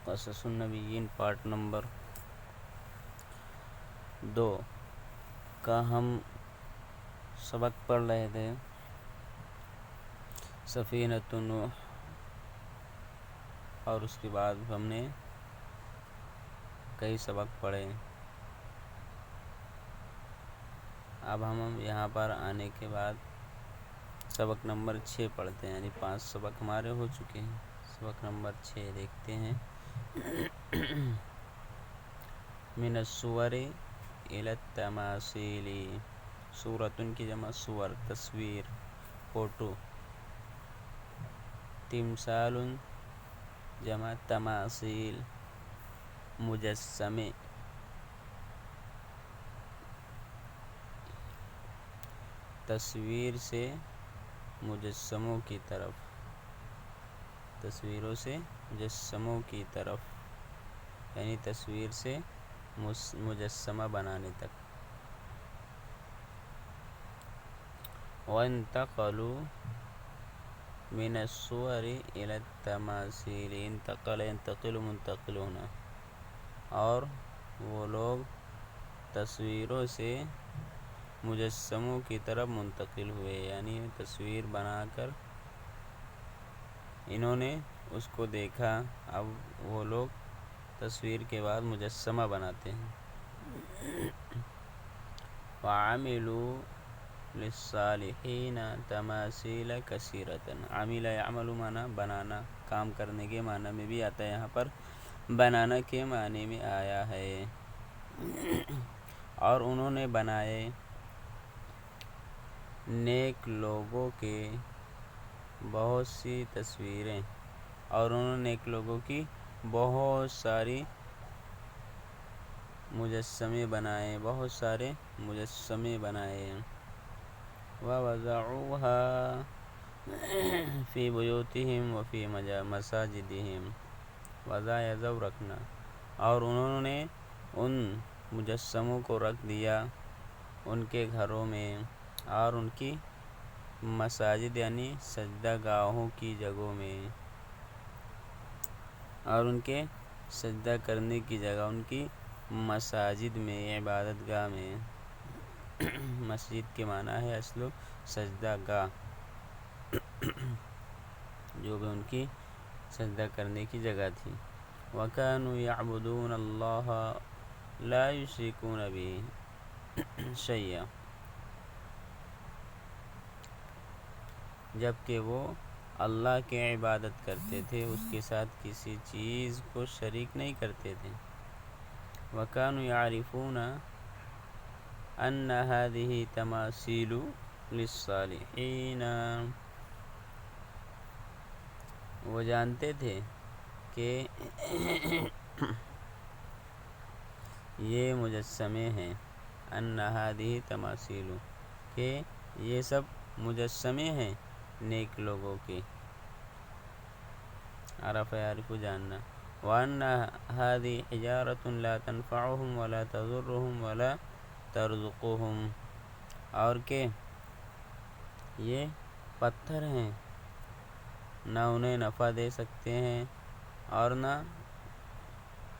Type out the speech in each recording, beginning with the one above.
قصص النبیین part number 2 کا ہم سبق پڑھ رہے تھے سفینۃ نوح، اور اس کے بعد ہم نے کئی سبق پڑھے۔ اب ہم یہاں پر آنے کے بعد سبق نمبر 6 پڑھتے ہیں، یعنی 5 سبق ہمارے ہو چکے ہیں۔ سبق نمبر 6 دیکھتے ہیں۔ من الصور الی التماثیل، صورتن کی جمع صور، تصویر، فوٹو۔ تمثال جمع تماثیل، مجسمے۔ تصویر سے مجسموں کی طرف، تصویروں سے مجسموں کی طرف، یعنی تصویر سے مجسمہ بنانے تک۔ وانتقلوا من الصور الى التماثیل، انتقل ينتقل منتقل ہونا، اور وہ لوگ تصویروں سے مجسموں کی طرف منتقل ہوئے، یعنی تصویر بنا کر انہوں نے اس کو دیکھا، اب وہ لوگ تصویر کے بعد مجسمہ بناتے ہیں۔ وعملوا للصالحین تماثیل کثیرۃ، عمل یعمل معنی بنانا، کام کرنے کے معنی میں بھی آتا ہے، یہاں پر بنانا کے معنی میں آیا ہے۔ اور انہوں نے بنائے نیک لوگوں کے بہت سی تصویریں، اور انہوں نے نیک لوگوں کی بہت ساری مجسمے بنائے، بہت سارے مجسمے بنائے۔ وَوَضَعُوهَا فِي بُيُوتِهِمْ وَفِي مَسَاجِدِهِمْ، وضع یضع رکھنا، اور انہوں نے ان مجسموں کو رکھ دیا ان کے گھروں میں اور ان کی مساجد یعنی سجدہ گاہوں کی جگہوں میں، اور ان کے سجدہ کرنے کی جگہ ان کی مساجد میں، عبادت گاہ میں۔ مسجد کے معنی ہے اصل سجدہ گاہ، جو بھی ان کی سجدہ کرنے کی جگہ تھی۔ وَكَانُوا يَعْبُدُونَ اللَّهَ لَا يُشْرِكُونَ بِهِ شَيْئًا، جبکہ وہ اللہ کی عبادت کرتے تھے، اس کے ساتھ کسی چیز کو شریک نہیں کرتے تھے۔ وَكَانُوا يَعْرِفُونَ أَنَّ هَذِهِ تَمَاثِيلُ لِلصَّالِحِينَ، وہ جانتے تھے کہ یہ مجسمے ہیں، أَنَّ هَذِهِ تَمَاثِيلُ، کہ یہ سب مجسمے ہیں نیک لوگوں کے۔ عرف یعرف جاننا۔ وَأَنَّ هَذِهِ حِجَارَةٌ لَا تَنْفَعُهُمْ وَلَا تَضُرُّهُمْ وَلَا تَرْزُقُهُمْ، اور کہ یہ پتھر ہیں، نہ انہیں نفع دے سکتے ہیں اور نہ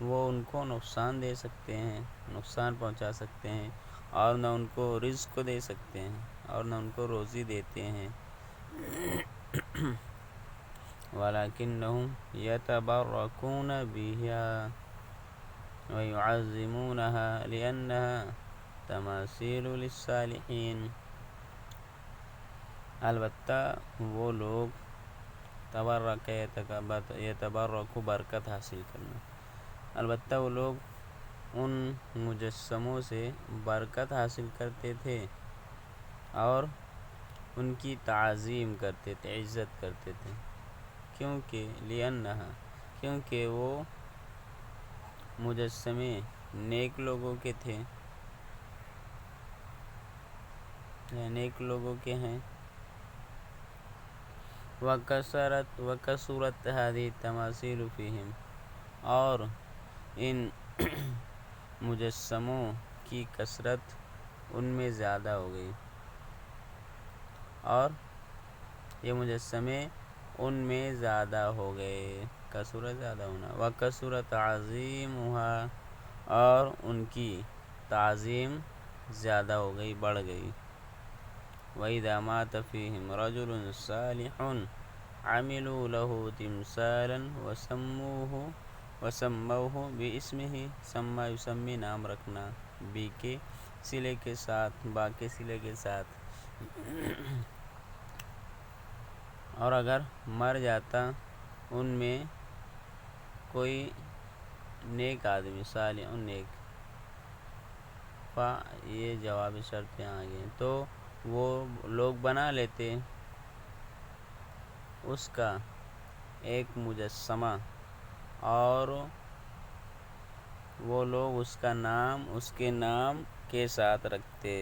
وہ ان کو نقصان دے سکتے ہیں، نقصان پہنچا سکتے ہیں، اور نہ ان کو رزق دے سکتے ہیں اور نہ ان کو روزی دیتے ہیں۔ وَلَكِنَّهُمْ يَتَبَرَّكُونَ بِهَا وَيُعَظِّمُونَهَا لِأَنَّهَا تَمَاثِيلُ لِلصَّالِحِينَ، البتہ وہ لوگ تبرک یتبرک برکت حاصل کرنا، البتہ وہ لوگ ان مجسموں سے برکت حاصل کرتے تھے اور ان کی تعظیم کرتے تھے، عزت کرتے تھے، کیونکہ وہ مجسمے نیک لوگوں کے تھے، نیک لوگوں کے ہیں۔ وَكَثُرَتْ هَذِهِ التَّمَاثِيلُ فِيهِمْ، اور ان مجسموں کی کثرت ان میں زیادہ ہو گئی، اور یہ مجسمے ان میں زیادہ ہو گئے، کثرت زیادہ ہونا، وکثرت تعظیمها اور ان کی تعظیم زیادہ ہو گئی، بڑھ گئی۔ وَإِذَا مَاتَ فِيهِمْ رَجُلٌ صَالِحٌ عَمِلُوا لَهُ تِمْثَالًا وَسَمَّوْهُ بِاسْمِهِ سَمَّا يُسَمِّي نام رکھنا، بی کے صلے کے ساتھ، با کے صلے کے ساتھ۔ اور اگر مر جاتا ان میں کوئی نیک آدمی، صالح نیک، یہ جواب شرط یہاں آگئے، تو وہ لوگ بنا لیتے اس کا ایک مجسمہ، اور وہ لوگ اس کا نام اس کے نام کے ساتھ رکھتے،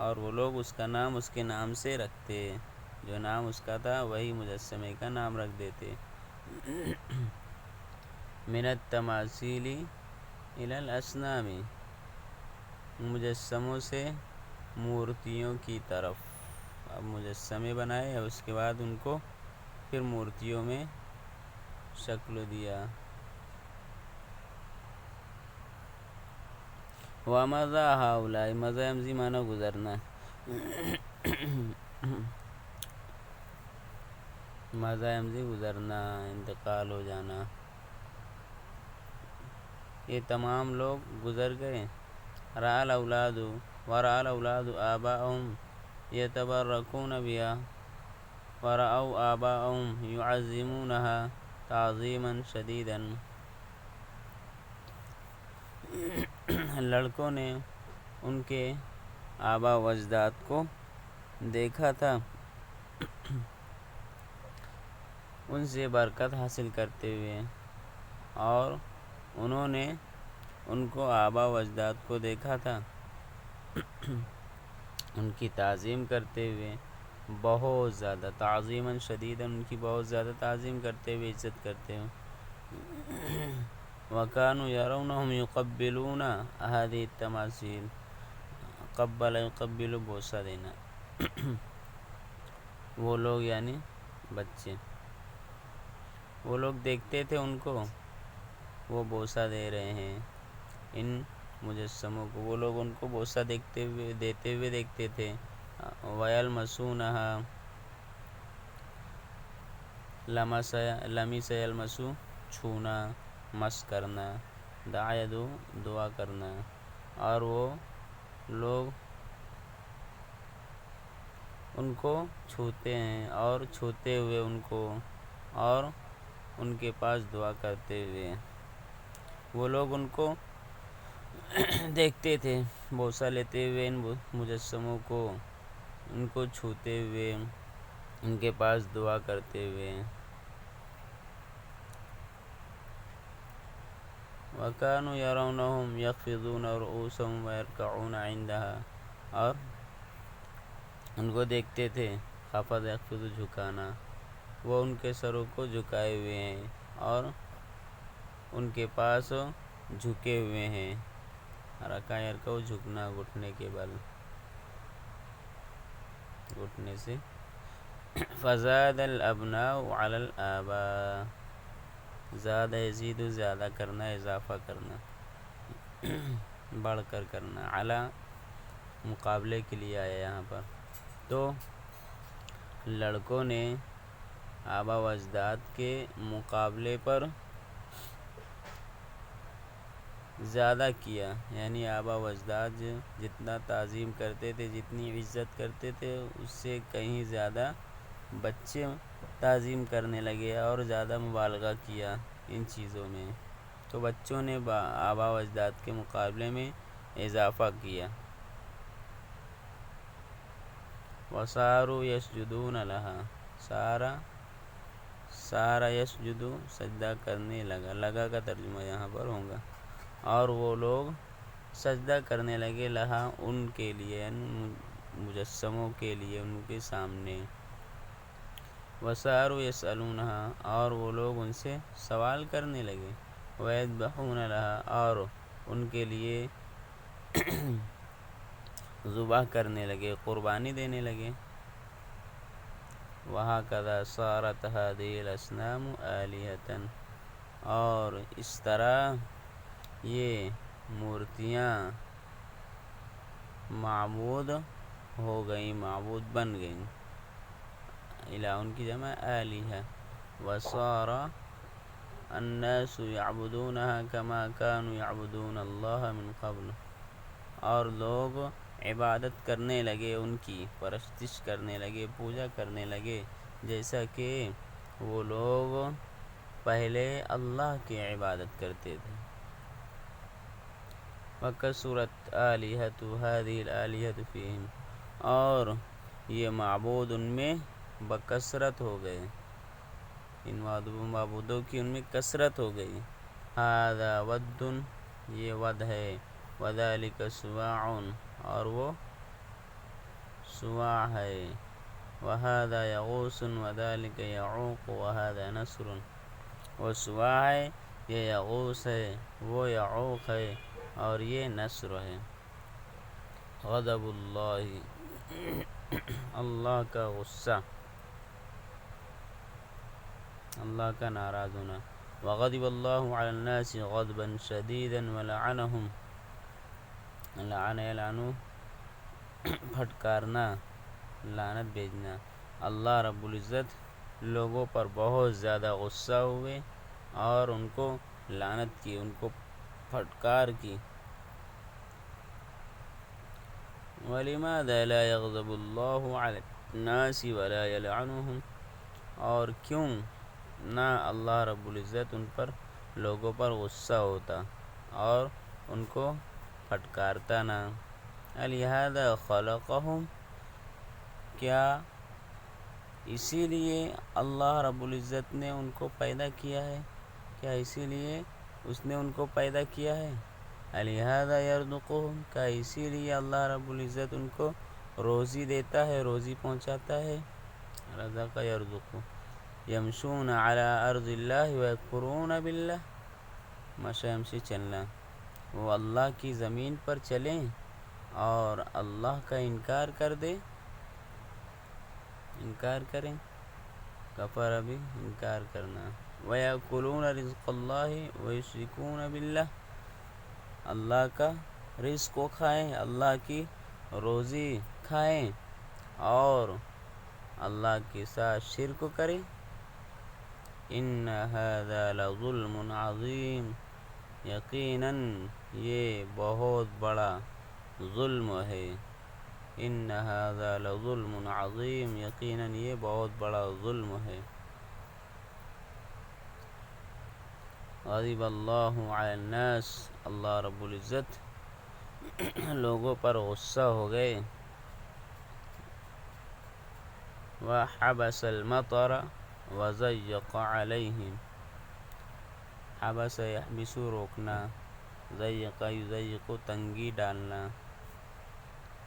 اور وہ لوگ اس کا نام اس کے نام سے رکھتے، جو نام اس کا تھا وہی مجسمے کا نام رکھ دیتے۔ من التماثیل الی الاصنام، مجسموں سے مورتیوں کی طرف۔ اب مجسمے بنائے، اور اس کے بعد ان کو پھر مورتیوں میں شکل دیا۔ وَمَضَى هَؤُلَاءِ، مضى یمضی معنی گزرنا، مضى یمضی گزرنا، انتقال ہو جانا، یہ تمام لوگ گزر گئے۔ رأى الأولاد آباءهم يتبركون بها ورأوا آباءهم يعظمونها تعظيما شديدا، لڑکوں نے ان کے آبا و اجداد کو دیکھا تھا، ان سے برکت حاصل کرتے ہوئے، اور انہوں نے ان کو آبا و اجداد کو دیکھا تھا ان کی تعظیم کرتے ہوئے، بہت زیادہ، تعظیما شدیدا، ان کی بہت زیادہ تعظیم کرتے ہوئے، عزت کرتے ہوئے۔ وَكَانُوا يَرَوْنَهُمْ يُقَبِّلُونَ هَذِهِ التَّمَاثِيلَ، قبل يقبل بوسہ دینا، وہ لوگ یعنی بچے، وہ لوگ دیکھتے تھے ان کو، وہ بوسہ دے رہے ہیں ان مجسموں کو، وہ لوگ ان کو بوسہ دیتے ہوئے دیکھتے تھے۔ وَيَلْمَسُونَهَا، لمس یلمسو چھونا، مس کرنا، دعا یدعو دعا کرنا، اور وہ لوگ ان کو چھوتے ہیں، اور چھوتے ہوئے ان کو، اور ان کے پاس دعا کرتے ہوئے، وہ لوگ ان کو دیکھتے تھے، بوسہ لیتے ہوئے ان مجسموں کو، ان کو چھوتے ہوئے، ان کے پاس دعا کرتے ہوئے۔ وَكَانُوا يَرَوْنَهُمْ يَخْفِضُونَ رُءُوسَهُمْ وَيَرْكَعُونَ عِنْدَهَا، اور ان کو دیکھتے تھے، خفض یخفض جھکانا، وہ ان کے سروں کو جھکائے ہوئے ہیں، اور ان کے پاس جھکے ہوئے ہیں، رکع یرکع جھکنا، گھٹنے کے بل، گھٹنے سے۔ فَزَادَ الْأَبْنَاءُ عَلَى الْآبَاءِ، زاد یزید زیادہ کرنا، اضافہ کرنا، بڑھ کر کرنا، علی مقابلے کے لیے آیا یہاں پر، تو لڑکوں نے آبا و اجداد کے مقابلے پر زیادہ کیا، یعنی آبا و اجداد جتنا تعظیم کرتے تھے، جتنی عزت کرتے تھے، اس سے کہیں زیادہ بچے تعظیم کرنے لگے، اور زیادہ مبالغہ کیا ان چیزوں میں، تو بچوں نے آبا و اجداد کے مقابلے میں اضافہ کیا۔ وَصَارُوا يَسْجُدُونَ لَهَا، سارا یسجد سجدہ کرنے لگا، لگا کا ترجمہ یہاں پر ہوگا، اور وہ لوگ سجدہ کرنے لگے، لہا ان کے لیے، مجسموں کے لیے، ان کے سامنے۔ وَصَارُوا يَسْأَلُونَهَا، اور وہ لوگ ان سے سوال کرنے لگے، وَيَذْبَحُونَ لَهَا، اور ان کے لیے ذبح کرنے لگے، قربانی دینے لگے۔ وَهَكَذَا صَارَتْ هَذِهِ الْأَصْنَامُ آلِهَةً، اور اس طرح یہ مورتیاں معبود ہو گئیں، معبود بن گئیں. الہ ان کی جمع آلیہ. وَصَارَ النَّاسُ يَعْبُدُونَهَا كَمَا كَانُوا يَعْبُدُونَ اللَّهَ مِن قَبْلُ، اور لوگ عبادت کرنے لگے، ان کی پرستش کرنے لگے، پوجا کرنے لگے جیسا کہ وہ لوگ پہلے اللہ کی عبادت کرتے تھے. وَكَثُرَتْ آلِهَةُ هَذِهِ الْآلِهَةُ فِيهِمْ، اور یہ معبود ان میں بکثرت ہو گئے، ان معبودوں کی ان میں کثرت ہو گئی. هَذَا وَدٌّ، یہ ود ہے. وَذَلِكَ سُوَاعٌ، اور وہ سواع ہے. وَهَذَا يَغُوثٌ وَذَلِكَ يَعُوقُ وَهَذَا نَسْرٌ، وہ سواع ہے، یہ یغوث ہے، وہ یعوق ہے، اور یہ نصر ہے. غضب اللہ، اللہ کا غصہ، اللہ کا ناراض ہونا. وغضب اللہ علی الناس غضبا شدیدا ولعنہم، لعن یلعنو پھٹکارنا، لعنت بھیجنا. اللہ رب العزت لوگوں پر بہت زیادہ غصہ ہوئے اور ان کو لعنت کی، ان کو پھٹکار کی. وَلِمَاذَا لَا يَغْضَبُ اللَّهُ عَلَى النَّاسِ وَلَا يَلْعَنُهُمْ، اور کیوں نہ اللہ رب العزت ان پر، لوگوں پر غصہ ہوتا اور ان کو پھٹکارتا نہ. أَلِهَذَا خَلَقَهُمْ، کیا اسی لیے اللہ رب العزت نے ان کو پیدا کیا ہے؟ کیا اسی لیے اس نے ان کو پیدا کیا ہے؟ أَلِهَذَا يَرْزُقُهُمْ، کیا اسی لیے اللہ رب العزت ان کو روزی دیتا ہے، روزی پہنچاتا ہے؟ رزق یرزق. یمشون علی ارض اللہ ویکفرون باللہ، مشی یمشی چلنا، وہ اللہ کی زمین پر چلیں اور اللہ کا انکار کر دیں، انکار کریں. کفر بھی انکار کرنا. وَيَأْكُلُونَ رِزْقَ اللَّهِ وَيُشْرِكُونَ بِاللَّهِ، اللہ کا رزق کو کھائیں، اللہ کی روزی کھائیں اور اللہ کے ساتھ شرک کریں. إِنَّ هَذَا لَظُلْمٌ عَظِيمٌ، یقیناً یہ بہت بڑا ظلم ہے. إِنَّ هَذَا لَظُلْمٌ عَظِيمٌ، یقیناً یہ بہت بڑا ظلم ہے. غضب اللہ علی الناس، اللہ رب العزت لوگوں پر غصہ ہو گئے. وَحَبَسَ الْمَطَرَ وَضَيَّقَ عَلَيْهِمْ، حبس یحبس روکنا، ضیق یضیق تنگی ڈالنا،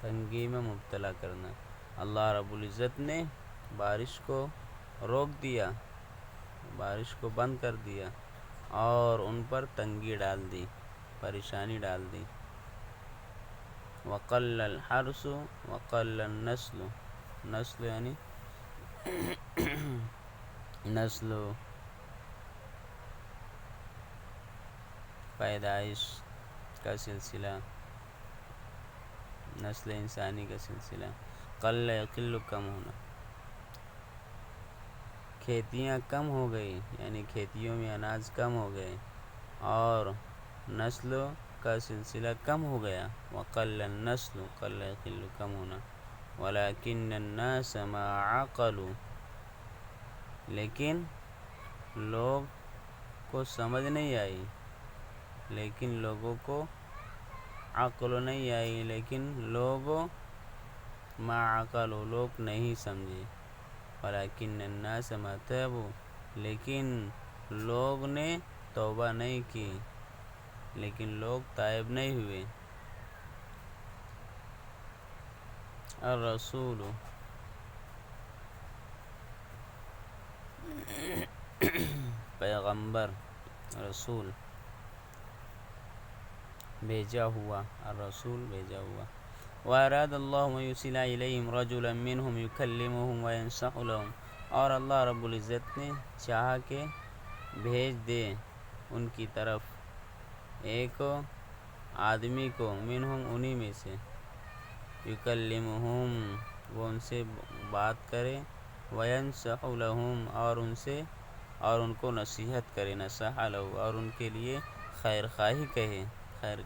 تنگی میں مبتلا کرنا. اللہ رب العزت نے بارش کو روک دیا، بارش کو بند کر دیا اور ان پر تنگی ڈال دی، پریشانی ڈال دی. وقل الحرث وقل النسل، نسل یعنی نسل پیدائش کا سلسلہ، نسل انسانی کا سلسلہ. قل یقل کم ہونا، کھیتیاں کم ہو گئی، یعنی کھیتیوں میں اناج کم ہو گئے اور نسل کا سلسلہ کم ہو گیا. وقل النسل، قل یقل کم ہونا. ولکن الناس ما عقلوا، لیکن لوگ کو سمجھ نہیں آئی، لیکن لوگوں کو عقل نہیں آئی، لیکن لوگ ما عقلوا، لوگ نہیں سمجھے. ولکن الناس ما تابوا، لیکن لوگ نے توبہ نہیں کی، لیکن لوگ تائب نہیں ہوئے. الرسول، پیغمبر، رسول بھیجا ہوا، الرسول بھیجا ہوا. وَأَرَادَ اللَّهُ أَن يُرْسِلَ إِلَيْهِمْ رَجُلًا مِّنْهُمْ يُكَلِّمُهُمْ وَيَنصَحُ لَهُمْ، اور اللہ رب العزت نے چاہا کہ بھیج دے ان کی طرف ایک آدمی کو، منہم انہی میں سے، یکلمہم وہ ان سے بات کرے، وینصح لہم اور ان کو نصیحت کرے، نصح لہو اور ان کے لیے خیر خواہی کہے، خیر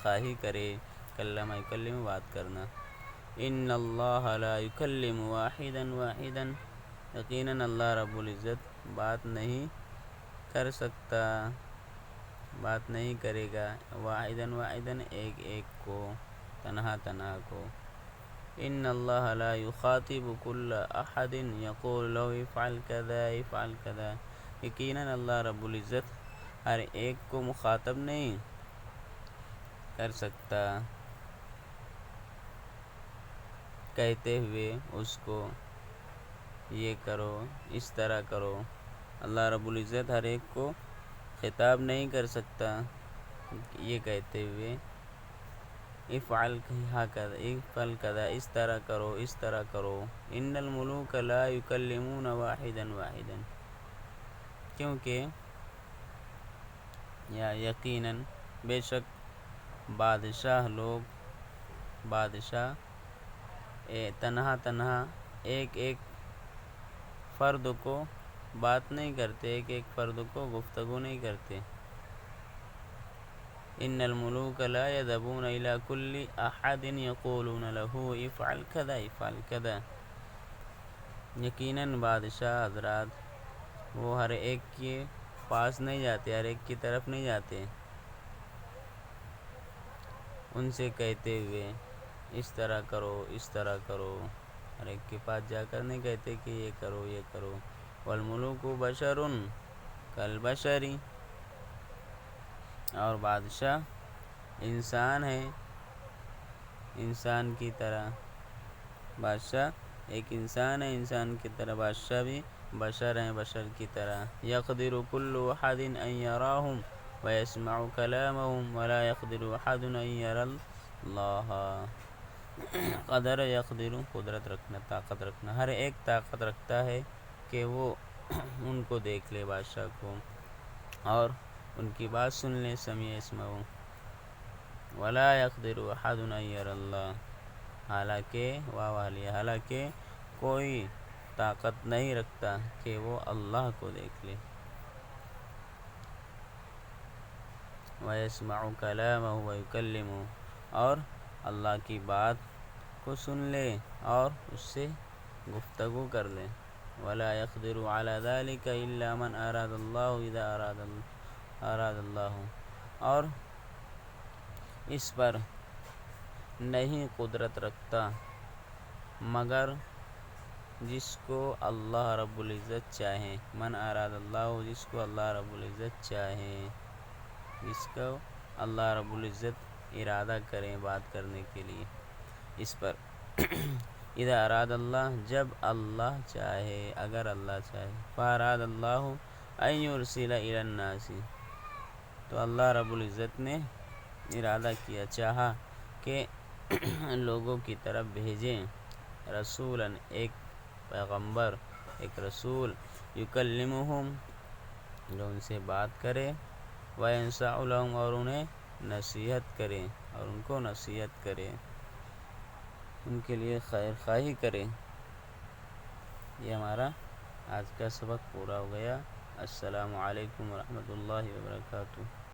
خواہی کرے، کلم یکلم بات کرنا۔ ان اللہ لا یکلم واحدا واحدا، یقیناً اللہ رب العزت بات نہیں کر سکتا، بات نہیں کرے گا، واحدا واحدا ایک ایک کو، تنہا تنہا کو۔ ان اللہ لا یخاطب کل احد یقول له افعل کذا افعل کذا، یقیناً اللہ رب العزت ہر ایک کو مخاطب نہیں کر سکتا کہتے ہوئے اس کو یہ کرو، اس طرح کرو۔ اللہ رب العزت ہر ایک کو خطاب نہیں کر سکتا یہ کہتے ہوئے افعل کذا، اس طرح کرو، اس طرح کرو۔ ان الملوک لا یکلمون واحدا واحدا، کیونکہ یا یقیناً بے شک بادشاہ تنہا تنہا ایک ایک فرد کو بات نہیں کرتے، ایک ایک فرد کو گفتگو نہیں کرتے۔ ان الملوک لا یذهبون الى كل احد یقولون له افعل کذا افعل کذا، یقیناً بادشاہ حضرات وہ ہر ایک کے پاس نہیں جاتے، ہر ایک کی طرف نہیں جاتے ان سے کہتے ہوئے اس طرح کرو، اس طرح کرو، ہر ایک کے پاس جا کر نہیں کہتے کہ یہ کرو یہ کرو۔ والملوک بشر کالبشر، اور بادشاہ انسان ہے انسان کی طرح، بادشاہ ایک انسان ہے انسان کی طرح، بادشاہ بھی بشر ہیں بشر کی طرح۔ یقدر کل احد ان یراہم ویسمع کلامہم ولا یقدر احد ان یری اللہ، قدر یقدر قدرت رکھنا، طاقت رکھنا، ہر ایک طاقت رکھتا ہے کہ وہ ان کو دیکھ لے، بادشاہ کو، اور ان کی بات سن لے، سمیع یسمع، ولا یقدر احد ان یری اللہ، حالانکہ کوئی طاقت نہیں رکھتا کہ وہ اللہ کو دیکھ لے۔ وَيَسْمَعُ كَلَامَهُ وَيُكَلِّمُهُ، اور اللہ کی بات کو سن لے اور اس سے گفتگو کر لے۔ وَلَا يَقْدِرُ عَلَى ذَلِكَ إِلَّا مَنْ أَرَادَ اللَّهُ إِذَا أَرَادَ اللَّهُ، اور اس پر نہیں قدرت رکھتا مگر جس کو اللہ رب العزت چاہے، من اراد اللہ، جس کو اللہ رب العزت چاہے، جس کو اللہ رب العزت ارادہ کریں بات کرنے کے لیے اس پر۔ اذا اراد اللہ، جب اللہ چاہے، اگر اللہ چاہے، فاراد اللہ ان یرسل الی الناس، تو اللہ رب العزت نے ارادہ کیا، چاہا کہ لوگوں کی طرف بھیجیں رسولاً ایک پیغمبر، ایک رسول، یکلمہم جو ان سے بات کرے، وینصح لہم اور انہیں نصیحت کرے، اور ان کو نصیحت کرے، ان کے لیے خیر خواہی کرے۔ یہ ہمارا آج کا سبق پورا ہو گیا۔ السلام علیکم ورحمۃ اللہ وبرکاتہ۔